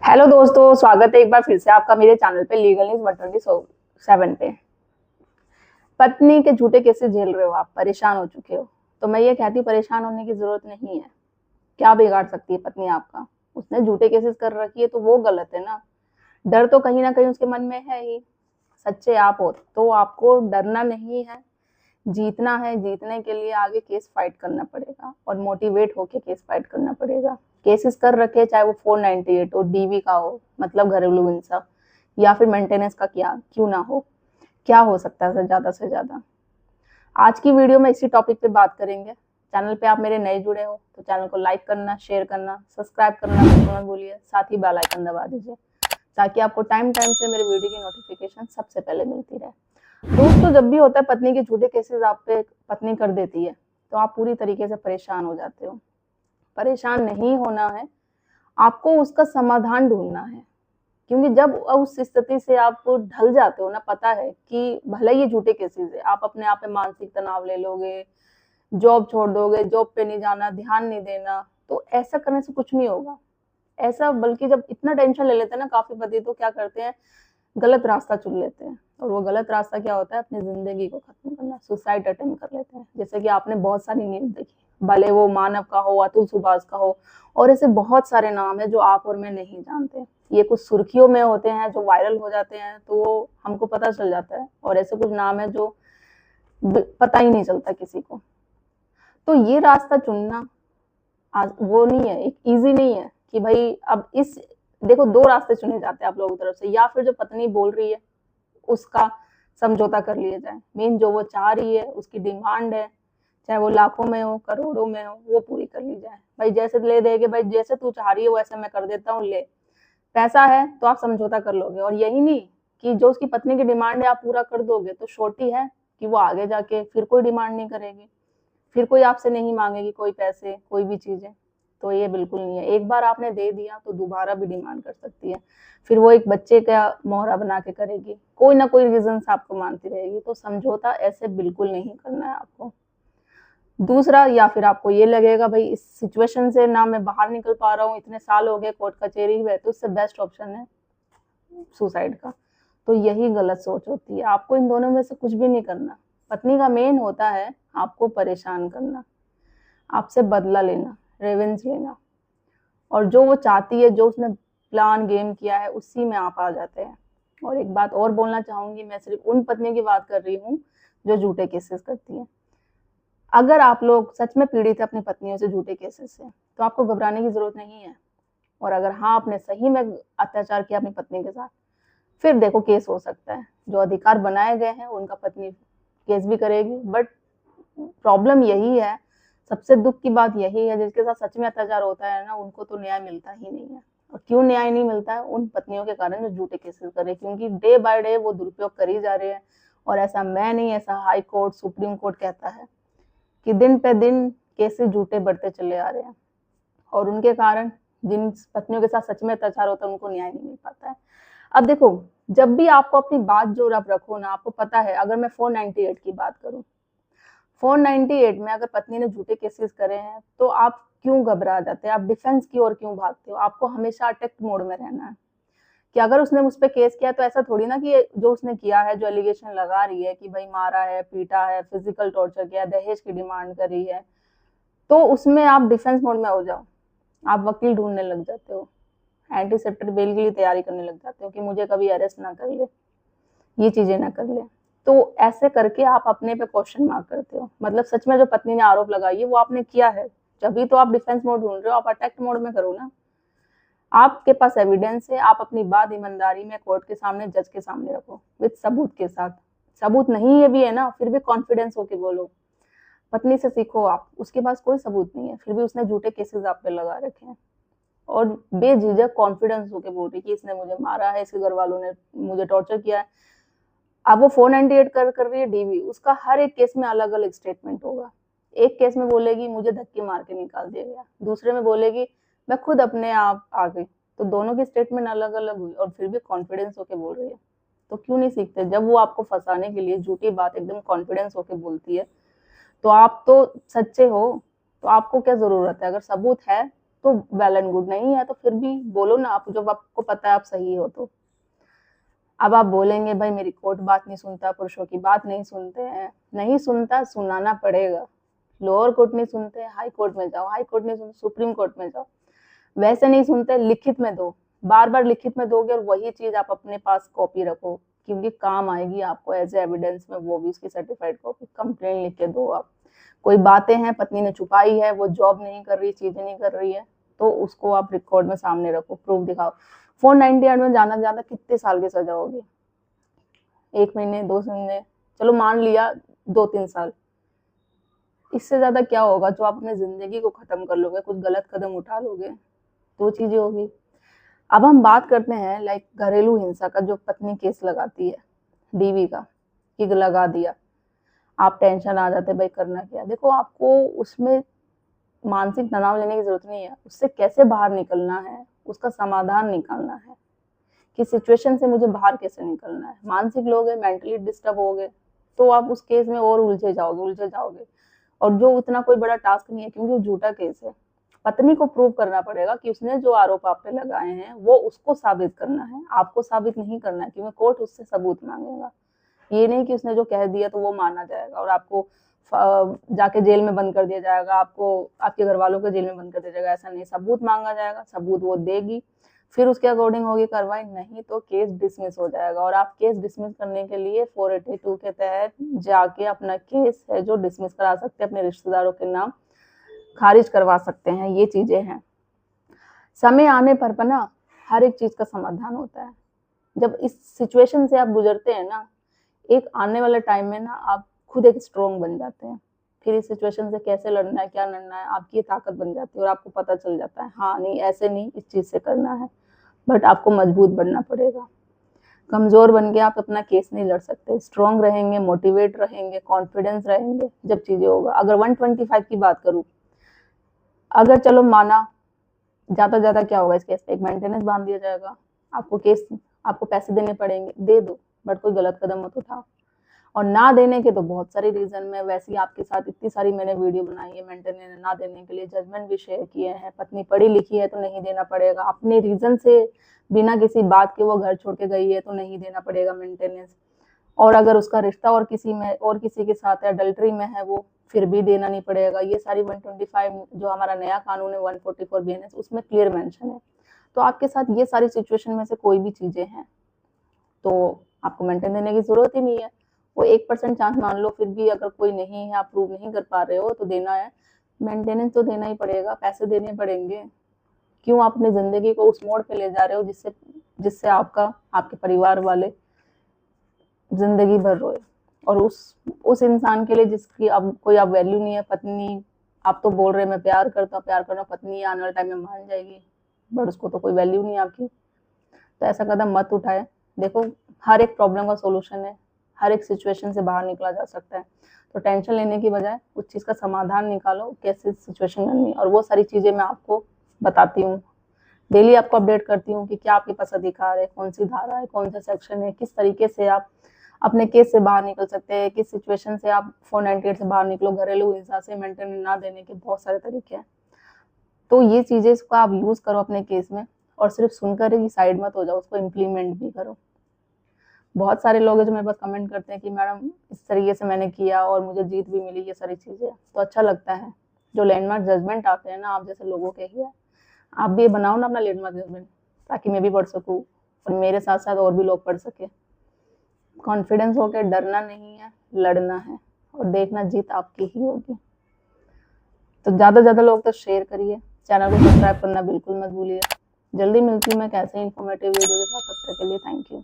Hello दोस्तों, स्वागत है एक बार फिर से आपका मेरे चैनल पे लीगल न्यूज 127 पे। पत्नी के झूठे केसेस झेल रहे हो, आप परेशान हो चुके हो, तो मैं ये कहती हूँ परेशान होने की जरूरत नहीं है। क्या बिगाड़ सकती है पत्नी आपका? उसने झूठे केसेस कर रखी है तो वो गलत है ना। डर तो कहीं ना कहीं उसके मन में है ही। सच्चे आप हो तो आपको डरना नहीं है, जीतना है। जीतने के लिए आगे केस फाइट करना पड़ेगा और मोटिवेट होके केस फाइट करना पड़ेगा। केसेस कर रखे, चाहे वो 498 हो, डीवी का हो, मतलब घरेलू हिंसा, या फिर मेंटेनेंस का, क्या क्यों ना हो। क्या हो सकता है ज्यादा से ज्यादा। आज की वीडियो में इसी टॉपिक पे बात करेंगे। चैनल पे आप मेरे नए जुड़े हो तो चैनल को लाइक करना, शेयर करना, सब्सक्राइब करना बिल्कुल मत भूलिए। साथ ही बेल आइकन दबा दीजिए ताकि आपको टाइम टाइम से मेरे वीडियो की नोटिफिकेशन सबसे पहले मिलती रहे। दोस्तों, जब भी होता है पत्नी के झूठे केसेस आप पे पत्नी कर देती है तो आप पूरी तरीके से परेशान हो जाते हो। परेशान नहीं होना है, आपको उसका समाधान ढूंढना है। क्योंकि जब उस स्थिति से आप ढल जाते हो ना, पता है कि भले ये झूठे केसेस है, आप अपने आप पे मानसिक तनाव ले लोगे, जॉब छोड़ दोगे, जॉब पे नहीं जाना, ध्यान नहीं देना, तो ऐसा करने से कुछ नहीं होगा। ऐसा बल्कि जब इतना टेंशन ले लेते हैं ना काफी पति, तो क्या करते हैं, गलत रास्ता चुन लेते हैं। और वो गलत रास्ता क्या होता है, अपनी जिंदगी को खत्म करना, सुसाइड अटेम्प्ट कर लेते हैं। जैसे कि आपने बहुत सारी न्यूज देखी, भले वो मानव का हो, अतुल सुभाष का हो, और ऐसे बहुत सारे नाम है जो आप और मैं नहीं जानते। ये कुछ सुर्खियों में होते हैं जो वायरल हो जाते हैं तो हमको पता चल जाता है, और ऐसे कुछ नाम है जो पता ही नहीं चलता किसी को। तो ये रास्ता चुनना आज वो नहीं है, एक इजी नहीं है कि भाई अब इस, देखो दो रास्ते चुने जाते हैं आप लोगों की तरफ से। या फिर जो पत्नी बोल रही है उसका समझौता कर लिया जाए, मीन जो वो चाह रही है, उसकी डिमांड है, चाहे वो लाखों में हो, करोड़ों में हो, वो पूरी कर ली जाए। भाई जैसे ले देगे, भाई जैसे तू चाह रही है वैसे मैं कर देता हूँ, ले। पैसा है तो आप समझौता कर लोगे। और यही नहीं कि जो उसकी पत्नी की डिमांड है आप पूरा कर दोगे तो छोटी है कि वो आगे जाके फिर कोई डिमांड नहीं करेगी, फिर कोई आपसे नहीं मांगेगी कोई पैसे, कोई भी चीजें। तो ये बिल्कुल नहीं है। एक बार आपने दे दिया तो दोबारा भी डिमांड कर सकती है, फिर वो एक बच्चे का मोहरा बना के करेगी, कोई ना कोई रीजन से आपको मानती रहेगी। तो समझौता ऐसे बिल्कुल नहीं करना है आपको। दूसरा, या फिर आपको ये लगेगा भाई इस सिचुएशन से ना मैं बाहर निकल पा रहा हूँ, इतने साल हो गए कोर्ट कचहरी में, तो इससे बेस्ट ऑप्शन है सुसाइड का। तो यही गलत सोच होती है। आपको इन दोनों में से कुछ भी नहीं करना। पत्नी का मेन होता है आपको परेशान करना, आपसे बदला लेना, रेवेंज लेना, और जो वो चाहती है, जो उसने प्लान गेम किया है, उसी में आप आ जाते हैं। और एक बात और बोलना चाहूंगी, मैं सिर्फ उन पत्नियों की बात कर रही हूँ जो झूठे केसेस करती हैं। अगर आप लोग सच में पीड़ित है अपनी पत्नियों से झूठे केसेस से, तो आपको घबराने की जरूरत नहीं है। और अगर हाँ, आपने सही में अत्याचार किया अपनी पत्नी के साथ, फिर देखो केस हो सकता है। जो अधिकार बनाए गए हैं उनका पत्नी केस भी करेगी। बट प्रॉब्लम यही है, सबसे दुख की बात यही है, जिसके साथ सच में अत्याचार होता है ना, उनको तो न्याय मिलता ही नहीं है। और क्यों न्याय नहीं मिलता है? उन पत्नियों के कारण जो झूठे केसेस कर रहे हैं, क्योंकि डे बाय डे वो दुरुपयोग कर ही जा रहे हैं। और ऐसा मैं नहीं, ऐसा हाई कोर्ट, सुप्रीम कोर्ट कहता है कि दिन पे दिन केसेस झूठे बढ़ते चले आ रहे हैं। और उनके कारण जिन पत्नियों के साथ सच में अत्याचार होता है उनको न्याय नहीं मिल पाता है। अब देखो, जब भी आपको अपनी बात जो आप रखो ना, आपको पता है, अगर मैं 498 की बात करूं, 498 में अगर पत्नी ने झूठे केसेस करे हैं तो आप क्यों घबरा जाते हैं? आप डिफेंस की ओर क्यों भागते हो? आपको हमेशा अटैक मोड में रहना है कि अगर उसने मुझ पर केस किया तो ऐसा थोड़ी ना कि जो उसने किया है, जो एलिगेशन लगा रही है कि भाई मारा है, पीटा है, फिजिकल टॉर्चर किया, दहेज की डिमांड करी है, तो उसमें आप डिफेंस मोड में हो जाओ। आप वकील ढूंढने लग जाते हो, एंटीसेप्टर बेल के लिए तैयारी करने लग जाते हो कि मुझे कभी अरेस्ट ना कर ले, ये चीजें ना कर ले। तो ऐसे करके आप अपने पे क्वेश्चन मार्क करते हो। मतलब सच में जो पत्नी ने आरोप लगाई है वो आपने किया है, जब तो आप डिफेंस मोड ढूंढ रहे हो। आप अटैक मोड में करो ना। आपके पास एविडेंस है, आप अपनी बात ईमानदारी में कोर्ट के सामने, जज के सामने रखो विद सबूत के साथ। सबूत नहीं है भी है ना, फिर भी कॉन्फिडेंस होके बोलो। पत्नी से सीखो आप, उसके पास कोई सबूत नहीं है, फिर भी उसने झूठे केसेस आप पे लगा रखे हैं, और बेझिझक कॉन्फिडेंस होके बोल रही कि इसने मुझे मारा है, इसके घर वालों ने मुझे टॉर्चर किया है। अब वो 498 कर रही है डीवी, उसका हर एक केस में अलग अलग स्टेटमेंट होगा। एक केस में बोलेगी मुझे धक्के मार के निकाल दिया गया, दूसरे में बोलेगी मैं खुद अपने आप आ गई। तो दोनों की स्टेटमेंट अलग अलग हुई और फिर भी कॉन्फिडेंस होके बोल रही है। तो क्यों नहीं सीखते? जब वो आपको फंसाने के लिए झूठी बात एकदम कॉन्फिडेंस होके बोलती है तो आप तो सच्चे हो, तो आपको क्या जरूरत है? अगर सबूत है तो वेल एंड गुड, नहीं है तो फिर भी बोलो ना आप, जब आपको पता है आप सही हो तो। अब आप बोलेंगे भाई मेरी कोर्ट बात नहीं सुनता, पुरुषों की बात नहीं सुनते हैं, नहीं सुनता, सुनाना पड़ेगा। लोअर कोर्ट नहीं सुनते, हाई कोर्ट में जाओ, हाई कोर्ट नहीं सुनते, सुप्रीम कोर्ट में जाओ। वैसे नहीं सुनते, लिखित में दो, बार बार लिखित में दोगे और वही चीज आप अपने पास कॉपी रखो, क्योंकि काम आएगी आपको एज एविडेंस में, वो भी उसकी सर्टिफाइड कॉपी। कंप्लेंट लिख के दो आप, कोई बातें हैं पत्नी ने छुपाई है, वो जॉब नहीं कर रही, चीजें नहीं कर रही है, तो उसको आप रिकॉर्ड में सामने रखो, प्रूफ दिखाओ। 498 में ज्यादा ज्यादा कितने साल की सजा होगी? 1 महीने, 2 महीने, चलो मान लिया 2-3 साल। इससे ज्यादा क्या होगा? जो आप अपनी जिंदगी को खत्म कर लोगे, कुछ गलत कदम उठा लोगे, तो चीजें होगी। अब हम बात करते हैं लाइक घरेलू हिंसा का, जो पत्नी केस लगाती है डीवी का, कि लगा दिया, आप टेंशन आ जाते भाई करना क्या। देखो आपको उसमें मानसिक तनाव लेने की जरूरत नहीं है, उससे कैसे बाहर निकलना है, उसका समाधान निकालना है कि सिचुएशन से मुझे बाहर कैसे निकलना है। मानसिक लोग है, मेंटली डिस्टर्ब हो गए, तो आप उस केस में और उलझे जाओगे। और जो उतना कोई बड़ा टास्क नहीं है, क्योंकि वो झूठा केस है। पत्नी को प्रूव करना पड़ेगा कि उसने जो आरोप आप पे लगाए हैं वो उसको साबित करना है, आपको साबित नहीं करना है, क्योंकि कोर्ट उससे सबूत मांगेगा। ये नहीं कि उसने जो कह दिया तो वो माना जाएगा और आपको जाके जेल में बंद कर दिया जाएगा, आपको आपके घर वालों को जेल में बंद कर दिया जाएगा। ऐसा नहीं, सबूत मांगा जाएगा, सबूत वो देगी, फिर उसके अकॉर्डिंग होगी कार्रवाई, नहीं तो केस डिसमिस हो जाएगा। और आप केस डिसमिस करने के लिए 482 के तहत जाके अपना केस है जो डिसमिस करा सकते हैं, अपने रिश्तेदारों के नाम खारिज करवा सकते हैं। ये चीजें हैं। समय आने पर ना हर एक चीज का समाधान होता है। जब इस सिचुएशन से आप गुजरते हैं ना, एक आने वाले टाइम में ना आप खुद एक स्ट्रॉन्ग बन जाते हैं। फिर इस सिचुएशन से कैसे लड़ना है, क्या लड़ना है, आपकी ये ताकत बन जाती है और आपको पता चल जाता है हाँ नहीं ऐसे नहीं, इस चीज से करना है। बट आपको मजबूत बनना पड़ेगा। कमजोर बन के आप अपना केस नहीं लड़ सकते। स्ट्रॉन्ग रहेंगे, मोटिवेट रहेंगे, कॉन्फिडेंस रहेंगे, जब चीजें होगा। अगर 125 की बात करूं, अगर चलो माना, ज्यादा क्या होगा इस केस पे, एक मेंटेनेंस बांध दिया जाएगा, आपको पैसे देने पड़ेंगे, दे दो, बट कोई गलत कदम मत उठाओ। और ना देने के तो बहुत सारे रीजन में, वैसे ही आपके साथ इतनी सारी मैंने वीडियो बनाई है मेंटेनेंस ना देने के लिए, जजमेंट भी शेयर किए हैं। पत्नी पढ़ी लिखी है तो नहीं देना पड़ेगा, अपने रीजन से बिना किसी बात के वो घर छोड़ के गई है तो नहीं देना पड़ेगा मेंटेनेंस। और अगर उसका रिश्ता और किसी के साथ है, अडल्ट्री में है वो, फिर भी देना नहीं पड़ेगा। ये सारी 125 जो हमारा नया कानून है 144 बीएनएस, उसमें क्लियर मेंशन है। तो आपके साथ ये सारी सिचुएशन में से कोई भी चीजें हैं तो आपको मेंटेन देने की जरूरत ही नहीं है। वो 1% चांस मान लो, फिर भी अगर कोई नहीं है, आप प्रूव नहीं कर पा रहे हो, तो देना है, मेंटेनेंस तो देना ही पड़ेगा, पैसे देने पड़ेंगे। क्यों आप अपनी जिंदगी को उस मोड़ पे ले जा रहे हो जिससे आपके परिवार वाले जिंदगी भर रोए, और उस इंसान के लिए जिसकी अब कोई आप वैल्यू नहीं है। पत्नी, आप तो बोल रहे मैं प्यार करना, पत्नी आने वाले टाइम में मान जाएगी, बट उसको तो कोई वैल्यू नहीं है आपकी। तो ऐसा कदम मत उठाए। देखो हर एक प्रॉब्लम का सोल्यूशन है, हर एक सिचुएशन से बाहर निकला जा सकता है। तो टेंशन लेने की बजाय उस चीज का समाधान निकालो, कैसे सिचुएशन करनी, और वो सारी चीजें मैं आपको बताती हूँ। डेली आपको अपडेट करती हूँ कि क्या आपके पास अधिकार है, कौन सी धारा है, कौन सा सेक्शन है, किस तरीके से आप अपने केस से बाहर निकल सकते हैं, किस सिचुएशन से आप 498 से बाहर निकलो। घरेलू हिंसा से मेंटेनेंस ना देने के बहुत सारे तरीके हैं। तो ये चीजें इसको आप यूज करो अपने केस में, और सिर्फ सुनकर ही साइड मत हो जाओ, उसको इम्प्लीमेंट भी करो। बहुत सारे लोग हैं जो मेरे पास कमेंट करते हैं कि मैडम इस तरीके से मैंने किया और मुझे जीत भी मिली, ये सारी चीजें, तो अच्छा लगता है। जो लैंडमार्क जजमेंट आते हैं ना आप जैसे लोगों के ही है, आप भी ये बनाओ ना अपना लैंडमार्क जजमेंट, ताकि मैं भी पढ़ सकूँ और मेरे साथ साथ और भी लोग पढ़ सके। कॉन्फिडेंस होकर डरना नहीं है, लड़ना है, और देखना जीत आपकी ही होगी। तो ज्यादा लोग तो शेयर करिए, चैनल को सब्सक्राइब करना बिल्कुल मत भूलिए। जल्दी मिलती हूँ मैं कैसे इंफॉर्मेटिव वीडियो के साथ, तब तक के लिए थैंक यू।